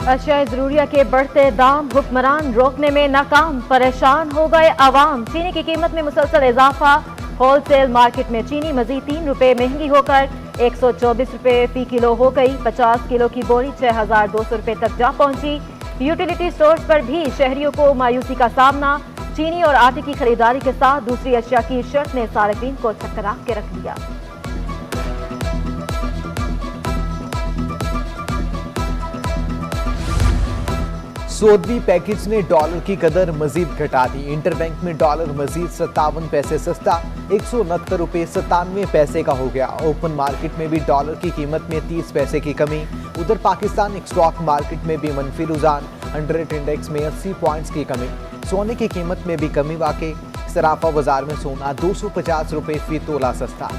अशिया ज़रूरिया के बढ़ते दाम हुक्मरान रोकने में नाकाम, परेशान हो गए आवाम। चीनी की कीमत में मुसलसल इजाफा, होलसेल मार्केट में चीनी मजीद 3 रुपए महंगी होकर 124 रुपए फी किलो हो गई। 50 किलो की बोरी 6200 रुपए तक जा पहुंची। यूटिलिटी स्टोर्स पर भी शहरियों को मायूसी का सामना। चीनी और आटे की खरीदारी के साथ दूसरी अशिया की शर्त ने सार्फिन को चकरा के रख दिया। सऊदी पैकेज ने डॉलर की कदर मजीद घटा दी। इंटरबैंक में डॉलर मजीद 57 पैसे सस्ता 169 रुपए 97 पैसे का हो गया। ओपन मार्केट में भी डॉलर की कीमत में 30 पैसे की कमी। उधर पाकिस्तान स्टॉक मार्केट में भी मनफी रुझान, 100 इंडेक्स में 80 पॉइंट्स की कमी। सोने की कीमत में भी कमी वाक़ई। सराफा बाजार में सोना 250 रुपए फी तोला सस्ता।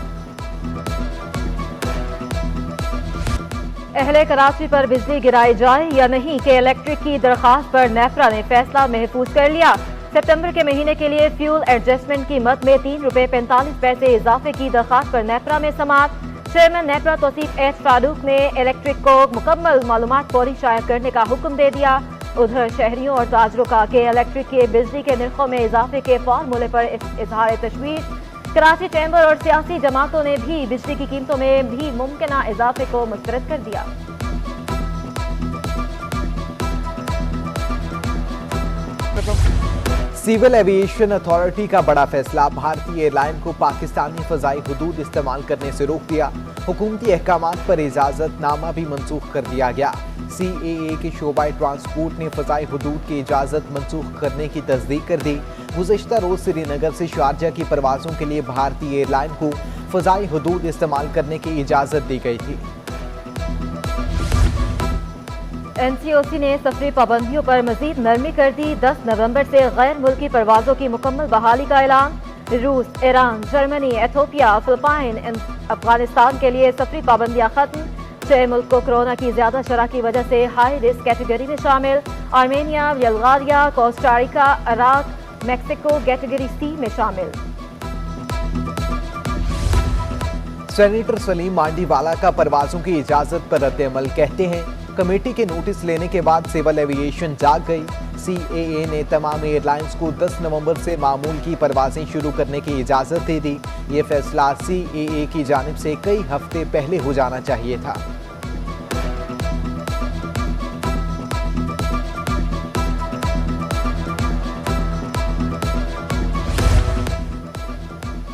अहले कराची पर बिजली गिराई जाए या नहीं के इलेक्ट्रिक की दरखास्त पर नेफ्रा ने फैसला महफूज कर लिया। सितंबर के महीने के लिए फ्यूल एडजस्टमेंट कीमत में 3 रुपए 45 पैसे इजाफे की दरखास्त पर नेफ्रा में समाअत। चेयरमैन नेफ्रा तौसीफ एच फारूक ने इलेक्ट्रिक को मुकम्मल मालूमात फौरी शाया करने का हुक्म दे दिया। उधर शहरियों और ताजरों का के इलेक्ट्रिक के बिजली के निर्खों में इजाफे के फार्मूले पर इजहार तशवीश। कराची चैम्बर और सियासी जमातों ने भी बिजली की कीमतों में भी मुमकिना इजाफे को मुस्तरद कर दिया। सिविल एविएशन अथॉरिटी का बड़ा फैसला, भारतीय एयरलाइन को पाकिस्तानी फजाई हुदूद इस्तेमाल करने से रोक दिया। हुकूमती अहकामात पर इजाजतनामा भी मनसूख कर दिया गया। CAA के शोबाए ट्रांसपोर्ट ने फजाई हुदूद की इजाजत मनसूख करने की तस्दीक कर दी। गुज़श्ता रोज श्रीनगर से शारजा की परवाजों के लिए भारतीय एयरलाइन को फजाई हुदूद इस्तेमाल करने की इजाजत दी गई थी। NCOC ने सफरी पाबंदियों पर मजीद नरमी कर दी। 10 नवंबर से गैर मुल्की परवाजों की मुकम्मल बहाली का ऐलान। रूस, Iran, Germany, Ethiopia, Philippine, Afghanistan के लिए सफरी पाबंदियां खत्म। 6 मुल्क को कोरोना की ज्यादा शरह की वजह से हाई रिस्क कैटेगरी में शामिल। Armenia, Bulgaria, Costa Rica, Iraq, Mexico category C में शामिल। सेनेटर सलीम मांडीवाला का परवाजों की इजाजत पर रद्द-ए-अमल, कहते हैं कमेटी के नोटिस लेने के बाद सिविल एविएशन जाग गई। CAA ने तमाम एयरलाइंस को 10 नवंबर से मामूल की परवाजें शुरू करने की इजाजत दे दी। ये फैसला CAA की जानिब से कई हफ्ते पहले हो जाना चाहिए था।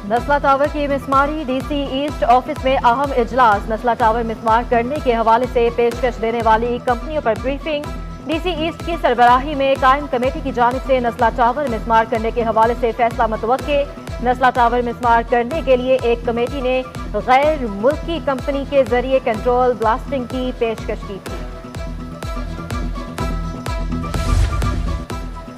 नस्ला टावर की मिसमारी, DC ईस्ट ऑफिस में अहम इजलास। नस्ला टावर मिसमार करने के हवाले से पेशकश देने वाली कंपनियों पर ब्रीफिंग। DC ईस्ट की सरबराही में कायम कमेटी की जानिब से नस्ला टावर मिसमार करने के हवाले से फैसला मुतवक्के। नस्ला टावर मिसमार करने के लिए एक कमेटी ने गैर मुल्की कंपनी के जरिए कंट्रोल ब्लास्टिंग की पेशकश की थी।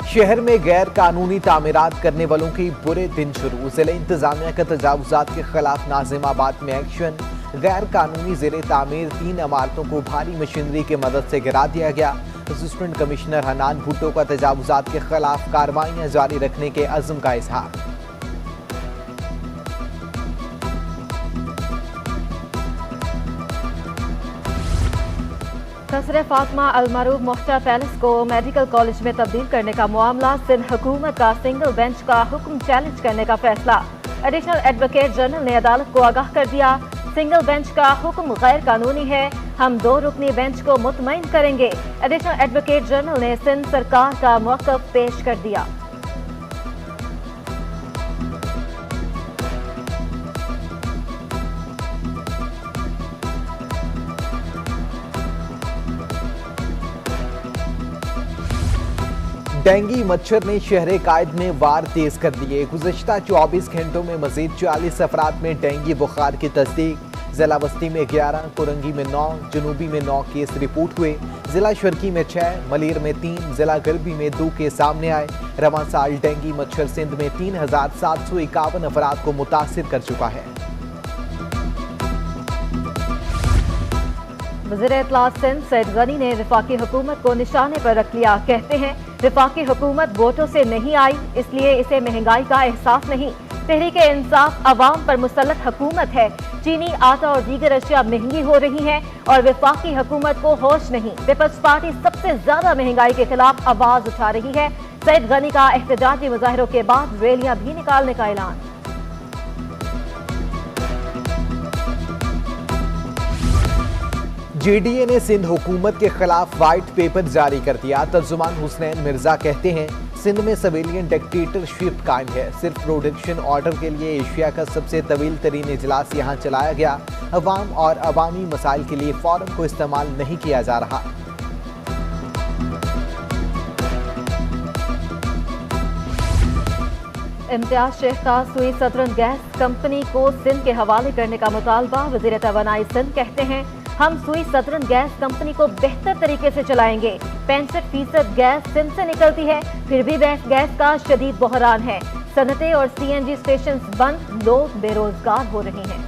शहर में गैर कानूनी तामीरात करने वालों की बुरे दिन शुरू। जिला इंतजामिया का तजावुजात के खिलाफ नाजिमाबाद में एक्शन। गैर कानूनी ज़ेरे तामीर 3 इमारतों को भारी मशीनरी की मदद से गिरा दिया गया। असिस्टेंट कमिश्नर हनान भुट्टो का तजावुजात के खिलाफ कार्रवाइयां जारी रखने के अज़्म का इजहार। कसरे फातिमा अलमारूफ मोख्तर पैलेस को मेडिकल कॉलेज में तब्दील करने का मामला। सिंध हुकूमत का सिंगल बेंच का हुक्म चैलेंज करने का फैसला। एडिशनल एडवोकेट जनरल ने अदालत को आगाह कर दिया, सिंगल बेंच का हुक्म गैर कानूनी है, हम 2 रुकनी बेंच को मुतमईन करेंगे। एडिशनल एडवोकेट जनरल ने सिंध सरकार का मौक़िफ़ पेश कर दिया। डेंगी मच्छर ने शहर कायद में वार तेज कर दिए। गुज़श्ता 24 घंटों में मजीद 40 अफराद में डेंगी बुखार की तस्दीक। जिला बस्ती में 11, कुरंगी में 9, जनूबी में 9 केस रिपोर्ट हुए। जिला शर्की में 6, मलीर में 3, जिला गरबी में 2 केस सामने आए। रवां साल डेंगी मच्छर सिंध में 3751 अफराद को मुतासिर कर चुका है। वज़ीर इत्तलात सिंध सैयद गनी ने वफाकी हुकूमत को निशाने पर रख लिया। कहते हैं वफाकी हुकूमत वोटों से नहीं आई, इसलिए इसे महंगाई का एहसास नहीं। तहरीक इंसाफ अवाम पर मुसल्लत हुकूमत है। चीनी, आटा और दीगर अशिया महंगी हो रही हैं और वफाकी हुकूमत को होश नहीं। पीपल्स पार्टी सबसे ज्यादा महंगाई के खिलाफ आवाज उठा रही है। सईद गनी का एहतजाजी मुजाहिरों के बाद रैलियां भी निकालने का ऐलान। जेडीए ने सिंध हुकूमत के खिलाफ व्हाइट पेपर जारी कर दिया। तर्जुमान हुसनैन मिर्जा कहते हैं सिंध में सिविलियन डिक्टेटरशिप कायम है। सिर्फ प्रोडक्शन ऑर्डर के लिए एशिया का सबसे तवील तरीन इजलास यहाँ चलाया गया। अवाम और अवामी मसाइल के लिए फॉरम को इस्तेमाल नहीं किया जा रहा। इम्तियाज शेख का सुई सदरन गैस कंपनी को सिंध के हवाले करने का मुतालबा। वज़ीर तवानाई सिंध कहते हैं हम सुई सदरन गैस कंपनी को बेहतर तरीके से चलाएंगे। 65% गैस सिंध से निकलती है, फिर भी गैस का शदीद बहरान है। सनतें और सीएनजी स्टेशन बंद, लोग बेरोजगार हो रहे हैं।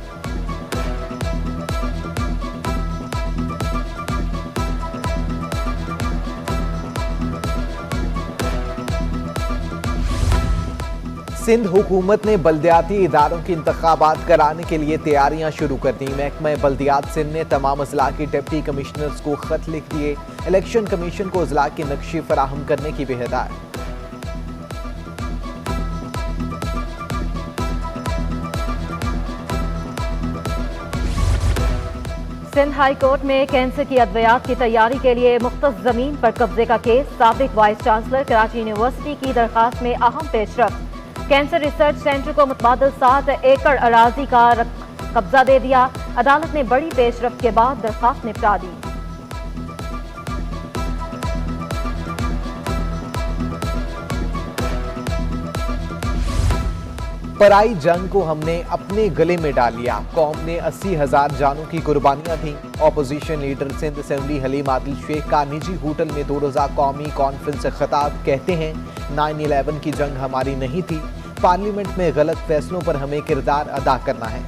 सिंध हुकूमत ने बल्दियाती इदारों के इंतखाबात कराने के लिए तैयारियां शुरू कर दी। महकमा बल्दियात सिंध ने तमाम अजला के डिप्टी कमिश्नर्स को खत लिख दिए। इलेक्शन कमीशन को अजला के नक्शे फराहम करने की भी हिदायत। सिंध हाई कोर्ट में कैंसर की अद्वियात की तैयारी के लिए मुख्तस जमीन पर कब्जे का केस। साबिक वाइस चांसलर कराची यूनिवर्सिटी की दरखास्त में अहम पेशरफ्त। कैंसर रिसर्च सेंटर को मुतबादल 7 एकड़ अराजी का कब्जा दे दिया। अदालत ने बड़ी पेशरफ्त के बाद दरखास्त निपटा दी। पराई जंग को हमने अपने गले में डाल लिया। कौम ने 80,000 जानों की कुर्बानियां दी। Opposition leader Sindh assembly Haleem Adil Sheikh का निजी होटल में 2 रोजा कौमी कॉन्फ्रेंस से खिताब। कहते हैं 9/11 की जंग हमारी नहीं थी। पार्लियामेंट में गलत फैसलों पर हमें किरदार अदा करना है।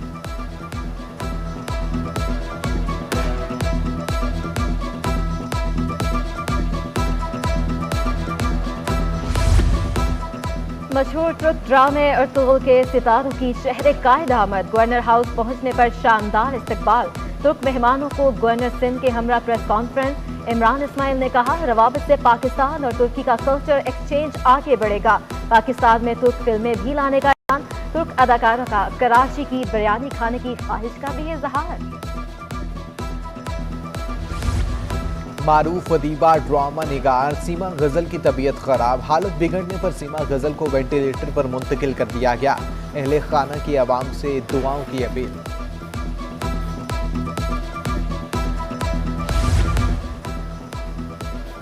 मशहूर तुर्क ड्रामे अर्तुगरुल के सितारों की शहर कायद आमद। गवर्नर हाउस पहुंचने पर शानदार इस्तकबाल। तुर्क मेहमानों को गवर्नर सिंध के हमरा प्रेस कॉन्फ्रेंस। इमरान इस्माइल ने कहा रवाबत से पाकिस्तान और तुर्की का कल्चर एक्सचेंज आगे बढ़ेगा। पाकिस्तान में तुर्क फिल्में भी लाने का ऐलान। तुर्क अदाकारा का कराची की बिरयानी खाने की ख्वाहिश का भी इजहार। मारूफ अदीबा ड्रामा निगार सीमा गजल की तबीयत खराब। हालत बिगड़ने पर सीमा गजल को वेंटिलेटर पर मुंतकिल कर दिया गया। अहले खाना की आवाम से दुआओं की अपील।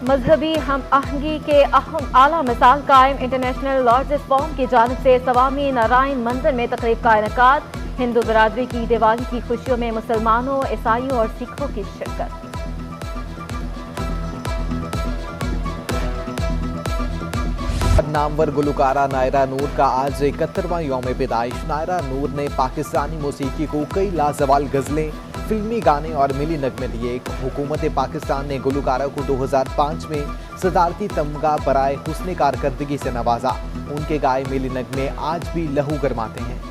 मजहबी हम आहंगी के अहम आला मिसाल कायम। इंटरनेशनल लॉर्ड्स फोरम की जानिब से स्वामी नारायण मंदिर में तकरीब का इनेकाद। हिंदू बरादरी की दिवाली की खुशियों में मुसलमानों, ईसाइयों और सिखों की शिरकत। नामवर गुलकारा नायरा नूर का आज 71वां यौम पैदाइश। नायरा नूर ने पाकिस्तानी मौसीकी को कई लाजवाल गजलें, फिल्मी गाने और मिली नगमे दिए। हुकूमत पाकिस्तान ने गुलकारा को 2005 में सदारती तमगा बराए हुस्न कारकर्दगी से नवाजा। उनके गाए मिली नगमे आज भी लहू गरमाते हैं।